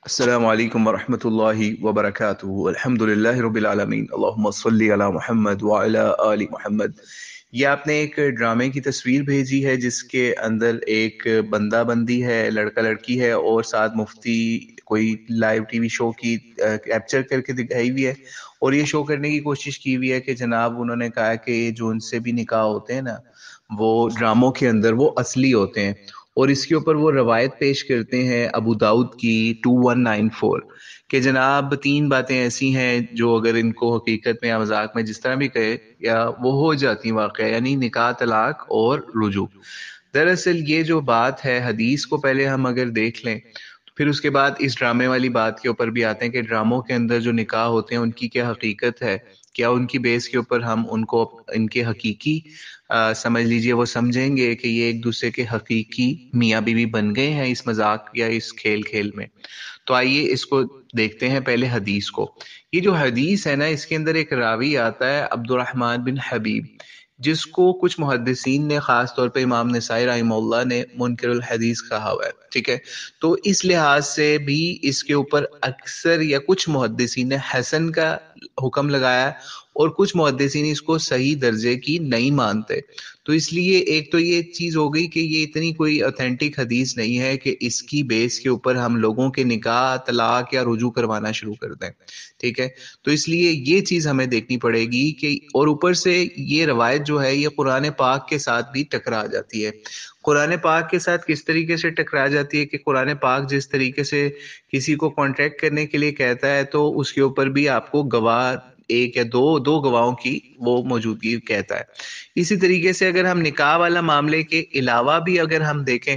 السلام علیکم ورحمۃ اللہ وبرکاتہ. الحمد للہ رب العالمین. اللہم صلی علی محمد وعلی آل محمد. یہ آپ نے ایک ڈرامے کی تصویر بھیجی ہے جس کے اندر ایک بندہ بندی ہے، لڑکا لڑکی ہے، اور ساتھ مفتی کوئی لائیو ٹی وی شو کی کیپچر کر کے دکھائی ہوئی ہے. اور یہ شو کرنے کی کوشش کی ہوئی ہے کہ جناب انہوں نے کہا کہ جو ان سے بھی نکاح ہوتے ہیں نا وہ ڈراموں کے اندر وہ اصلی ہوتے ہیں. اور اس کے اوپر وہ روایت پیش کرتے ہیں ابو داؤد کی 2194 کہ جناب 3 باتیں ایسی ہیں جو اگر ان کو حقیقت میں یا مذاق میں جس طرح بھی کہے یا وہ ہو جاتی واقعہ، یعنی نکاح، طلاق اور رجوع. دراصل یہ جو بات ہے حدیث کو پہلے ہم اگر دیکھ لیں تو پھر اس کے بعد اس ڈرامے والی بات کے اوپر بھی آتے ہیں کہ ڈراموں کے اندر جو نکاح ہوتے ہیں ان کی کیا حقیقت ہے، کیا ان کی بیس کے اوپر ہم ان کو ان کے حقیقی سمجھ لیجئے وہ سمجھیں گے کہ یہ ایک دوسرے کے حقیقی میاں بیوی بن گئے ہیں اس مذاق یا اس کھیل کھیل میں. تو آئیے اس کو دیکھتے ہیں پہلے حدیث کو. یہ جو حدیث ہے نا اس کے اندر ایک راوی آتا ہے عبد الرحمن بن حبیب، جس کو کچھ محدثین نے، خاص طور پہ امام نسائی رحمہ اللہ نے، منکر الحدیث کہا ہوا ہے. ٹھیک ہے، تو اس لحاظ سے بھی اس کے اوپر اکثر یا کچھ محدثین نے حسن کا حکم لگایا اور کچھ محدثین اس کو صحیح درجے کی نہیں مانتے. تو اس لیے ایک تو یہ چیز ہو گئی کہ یہ اتنی کوئی اوتھینٹک حدیث نہیں ہے کہ اس کی بیس کے اوپر ہم لوگوں کے نکاح، طلاق یا رجوع کروانا شروع کر دیں. ٹھیک ہے، تو اس لیے یہ چیز ہمیں دیکھنی پڑے گی کہ، اور اوپر سے یہ روایت جو ہے یہ قرآن پاک کے ساتھ بھی ٹکرا جاتی ہے. قرآن پاک کے ساتھ کس طریقے سے ٹکرا جاتی ہے کہ قرآن پاک جس طریقے سے کسی کو کانٹریکٹ کرنے کے لیے کہتا ہے تو اس کے اوپر بھی آپ کو گواہ ایک یا دو گواہوں کی وہ موجودگی کہتا ہے. اسی طریقے سے اگر ہم نکاح والا معاملے کے علاوہ بھی اگر ہم دیکھیں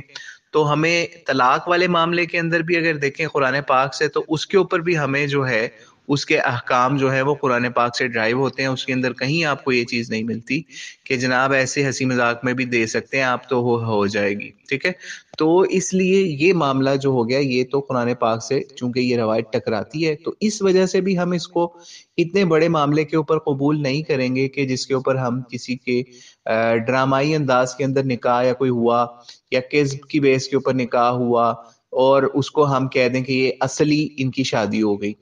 تو ہمیں طلاق والے معاملے کے اندر بھی اگر دیکھیں قرآن پاک سے تو اس کے اوپر بھی ہمیں جو ہے اس کے احکام جو ہے وہ قرآن پاک سے ڈرائیو ہوتے ہیں. اس کے اندر کہیں آپ کو یہ چیز نہیں ملتی کہ جناب ایسے ہنسی مذاق میں بھی دے سکتے ہیں آپ تو ہو جائے گی. ٹھیک ہے، تو اس لیے یہ معاملہ جو ہو گیا یہ تو قرآن پاک سے چونکہ یہ روایت ٹکراتی ہے تو اس وجہ سے بھی ہم اس کو اتنے بڑے معاملے کے اوپر قبول نہیں کریں گے کہ جس کے اوپر ہم کسی کے ڈرامائی انداز کے اندر نکاح یا کوئی ہوا یا کذب کی بیس کے اوپر نکاح ہوا اور اس کو ہم کہہ دیں کہ یہ اصلی ان کی شادی ہو گئی.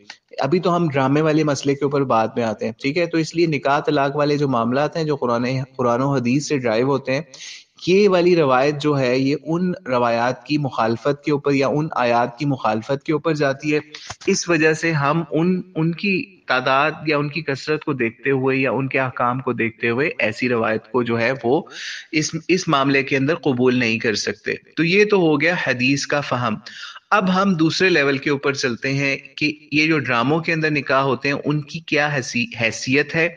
ابھی تو ہم ڈرامے والے مسئلے کے اوپر بعد میں آتے ہیں. ٹھیک ہے، تو اس لیے نکاح طلاق والے جو معاملات ہیں جو قرآن و حدیث سے ڈرائیو ہوتے ہیں، یہ والی روایت جو ہے یہ ان روایات کی مخالفت کے اوپر یا ان آیات کی مخالفت کے اوپر جاتی ہے. اس وجہ سے ہم ان کی تعداد یا ان کی کثرت کو دیکھتے ہوئے یا ان کے احکام کو دیکھتے ہوئے ایسی روایت کو جو ہے وہ اس معاملے کے اندر قبول نہیں کر سکتے. تو یہ تو ہو گیا حدیث کا فہم. اب ہم دوسرے لیول کے اوپر چلتے ہیں کہ یہ جو ڈراموں کے اندر نکاح ہوتے ہیں ان کی کیا حیثیت ہے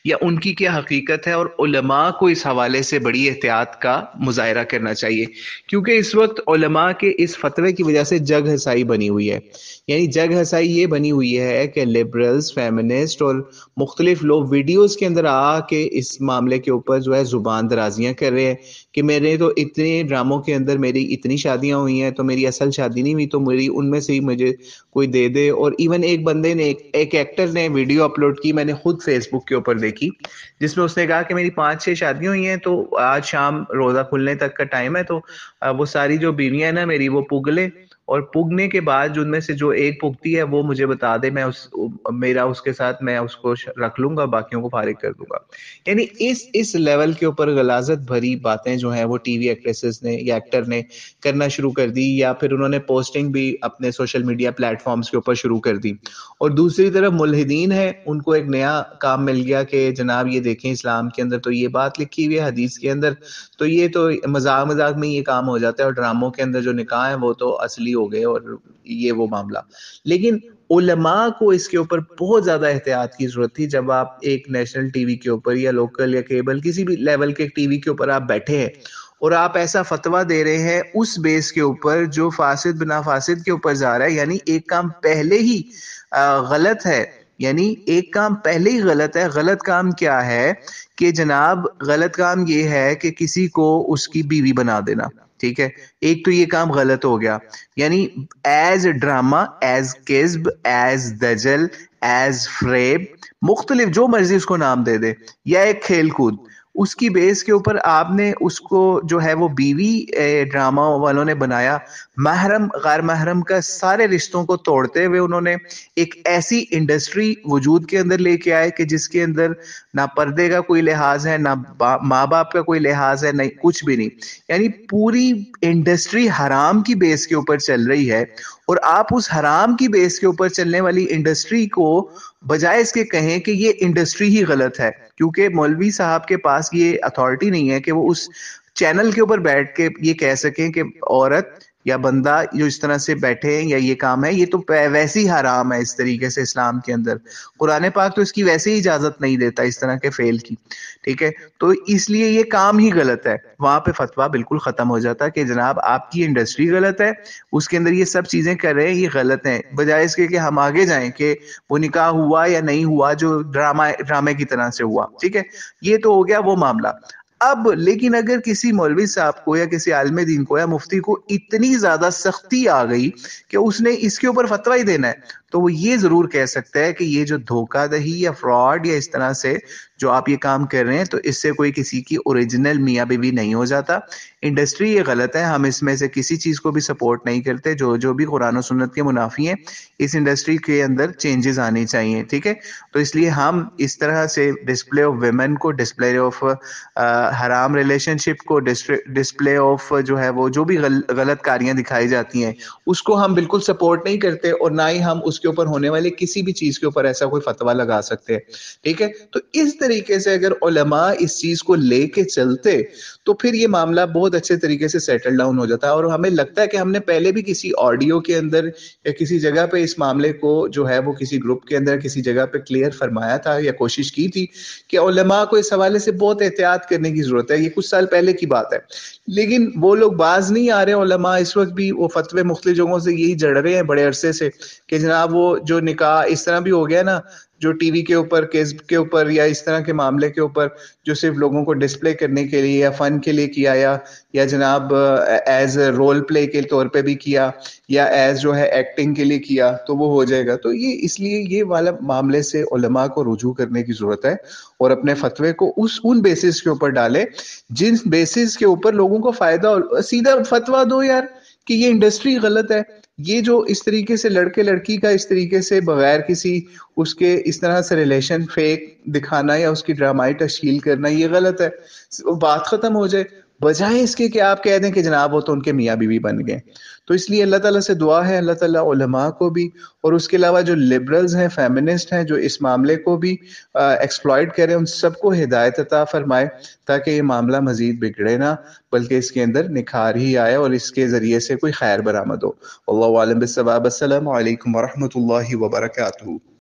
یا ان کی کیا حقیقت ہے، اور علماء کو اس حوالے سے بڑی احتیاط کا مظاہرہ کرنا چاہیے کیونکہ اس وقت علماء کے اس فتوے کی وجہ سے جگ ہسائی بنی ہوئی ہے. یعنی جگ ہسائی یہ بنی ہوئی ہے کہ لبرلز، فیمنسٹ اور مختلف لوگ ویڈیوز کے اندر آ کے اس معاملے کے اوپر جو ہے زبان درازیاں کر رہے ہیں کہ میرے تو اتنے ڈراموں کے اندر میری اتنی شادیاں ہوئی ہیں تو میری اصل شادی نہیں ہوئی، تو میری ان میں سے ہی مجھے کوئی دے دے. اور ایون ایک بندے نے ایک ایکٹر نے ویڈیو اپلوڈ کی، میں نے خود فیس بک کے اوپر دیکھی، جس میں اس نے کہا کہ میری 5-6 شادیاں ہوئی ہیں تو آج شام روزہ کھلنے تک کا ٹائم ہے تو وہ ساری جو بیویاں ہیں نا میری وہ پگ لیں، اور پگنے کے بعد جو ان میں سے جو ایک پگتی ہے وہ مجھے بتا دے، میں میرا اس کے ساتھ میں اس کو رکھ لوں گا، باقیوں کو فارغ کر دوں گا. یعنی اس لیول کے اوپر غلاظت بھری باتیں جو ہیں وہ ٹی وی ایکٹریسز نے یا ایکٹر نے کرنا شروع کر دی، یا پھر انہوں نے پوسٹنگ بھی اپنے سوشل میڈیا پلیٹ فارمز کے اوپر شروع کر دی. اور دوسری طرف ملحدین ہیں، ان کو ایک نیا کام مل گیا کہ جناب یہ دیکھیں اسلام کے اندر تو یہ بات لکھی ہوئی ہے حدیث کے اندر، تو یہ تو مذاق میں یہ کام ہو جاتا ہے، اور ڈراموں کے اندر جو نکاح ہیں وہ تو اصلی ہو گئے اور یہ وہ معاملہ. لیکن علماء کو اس کے اوپر بہت زیادہ احتیاط کی ضرورت تھی. جب آپ ایک نیشنل ٹی وی کے اوپر یا لوکل یا کیبل کسی بھی لیول کے ٹی وی کے اوپر آپ بیٹھے ہیں اور آپ ایسا فتویٰ دے رہے ہیں اس بیس کے اوپر جو فاسد بنا فاسد کے اوپر جا رہا ہے، یعنی ایک کام پہلے ہی غلط ہے، یعنی ایک کام پہلے ہی غلط ہے. غلط کام کیا ہے کہ جناب غلط کام یہ ہے کہ کسی کو اس کی بیوی بنا دینا. ٹھیک ہے، ایک تو یہ کام غلط ہو گیا، یعنی ایز ڈراما، ایز کذب، ایز دجل، ایز فریب، مختلف جو مرضی اس کو نام دے دے، یا ایک کھیل کود. اس کی بیس کے اوپر آپ نے اس کو جو ہے وہ بیوی ڈرامہ والوں نے بنایا، محرم غیر محرم کا سارے رشتوں کو توڑتے ہوئے انہوں نے ایک ایسی انڈسٹری وجود کے اندر لے کے آئے کہ جس کے اندر نہ پردے کا کوئی لحاظ ہے، نہ ماں باپ کا کوئی لحاظ ہے، نہیں کچھ بھی نہیں. یعنی پوری انڈسٹری حرام کی بیس کے اوپر چل رہی ہے، اور آپ اس حرام کی بیس کے اوپر چلنے والی انڈسٹری کو بجائے اس کے کہیں کہ یہ انڈسٹری ہی غلط ہے، کیونکہ مولوی صاحب کے پاس یہ اتھارٹی نہیں ہے کہ وہ اس چینل کے اوپر بیٹھ کے یہ کہہ سکیں کہ عورت یا بندہ جو اس طرح سے بیٹھے ہیں یا یہ کام ہے یہ تو ویسے ہی حرام ہے اس طریقے سے اسلام کے اندر. قرآن پاک تو اس کی ویسے ہی اجازت نہیں دیتا اس طرح کے فعل کی. ٹھیک ہے، تو اس لیے یہ کام ہی غلط ہے. وہاں پہ فتویٰ بالکل ختم ہو جاتا کہ جناب آپ کی انڈسٹری غلط ہے، اس کے اندر یہ سب چیزیں کر رہے ہیں یہ غلط ہیں، بجائے اس کے کہ ہم آگے جائیں کہ وہ نکاح ہوا یا نہیں ہوا جو ڈرامے کی طرح سے ہوا. ٹھیک ہے، یہ تو ہو گیا وہ معاملہ. اب لیکن اگر کسی مولوی صاحب کو یا کسی عالم دین کو یا مفتی کو اتنی زیادہ سختی آ گئی کہ اس نے اس کے اوپر فتویٰ ہی دینا ہے، تو وہ یہ ضرور کہہ سکتا ہے کہ یہ جو دھوکہ دہی یا فراڈ یا اس طرح سے جو آپ یہ کام کر رہے ہیں تو اس سے کوئی کسی کی اوریجنل میاں بیوی نہیں ہو جاتا. انڈسٹری یہ غلط ہے، ہم اس میں سے کسی چیز کو بھی سپورٹ نہیں کرتے. جو بھی قرآن و سنت کے منافی ہیں اس انڈسٹری کے اندر چینجز آنی چاہیے. ٹھیک ہے، تو اس لیے ہم اس طرح سے ڈسپلے آف ویمن کو، ڈسپلے آف حرام ریلیشن شپ کو، ڈسپلے آف جو ہے وہ جو بھی غلط کاریاں دکھائی جاتی ہیں اس کو ہم بالکل سپورٹ نہیں کرتے، اور نہ ہی ہم اس کے اوپر ہونے والے کسی بھی چیز کے اوپر ایسا کوئی فتویٰ لگا سکتے ہیں. ٹھیک ہے، تو اس طریقے سے اگر علماء اس چیز کو لے کے چلتے تو پھر یہ معاملہ بہت اچھے طریقے سے سیٹل ڈاؤن ہو جاتا ہے. اور ہمیں لگتا ہے کہ ہم نے پہلے بھی کسی آڈیو کے اندر یا کسی جگہ پہ اس معاملے کو جو ہے وہ کسی گروپ کے اندر کسی جگہ پہ کلیئر فرمایا تھا یا کوشش کی تھی کہ علماء کو اس حوالے سے بہت احتیاط کرنے کی ضرورت ہے. یہ کچھ سال پہلے کی بات ہے، لیکن وہ لوگ باز نہیں آ رہے. علماء اس وقت بھی وہ فتوے مختلف جگہوں سے یہی جڑ رہے ہیں بڑے عرصے سے کہ جناب وہ جو نکاح اس طرح بھی ہو گیا نا، جو ٹی وی کے اوپر، کیس کے اوپر یا اس طرح کے معاملے کے اوپر جو صرف لوگوں کو ڈسپلے کرنے کے لیے یا فن کے لیے کیا یا جناب ایز رول پلے کے طور پہ بھی کیا یا ایز جو ہے ایکٹنگ کے لیے کیا تو وہ ہو جائے گا. تو یہ اس لیے یہ والا معاملے سے علماء کو رجوع کرنے کی ضرورت ہے اور اپنے فتوے کو ان بیسس کے اوپر ڈالے جن بیسس کے اوپر لوگوں کو فائدہ ہو. سیدھا فتویٰ دو یار کہ یہ انڈسٹری غلط ہے. یہ جو اس طریقے سے لڑکے لڑکی کا اس طریقے سے بغیر کسی اس کے اس طرح سے ریلیشن فیک دکھانا یا اس کی ڈرامائی تشکیل کرنا یہ غلط ہے. بات ختم ہو جائے، بجائے اس کے کہ آپ کہہ دیں کہ جناب وہ تو ان کے میاں بیوی بن گئے. تو اس لیے اللہ تعالیٰ سے دعا ہے اللہ تعالیٰ علماء کو بھی اور اس کے علاوہ جو لبرلز ہیں، فیمنسٹ ہیں جو اس معاملے کو بھی ایکسپلائٹ کریں، ان سب کو ہدایت عطا فرمائے تاکہ یہ معاملہ مزید بگڑے نہ بلکہ اس کے اندر نکھار ہی آئے اور اس کے ذریعے سے کوئی خیر برآمد ہو. اللہ عالم بالصواب. السلام علیکم ورحمۃ اللہ وبرکاتہ.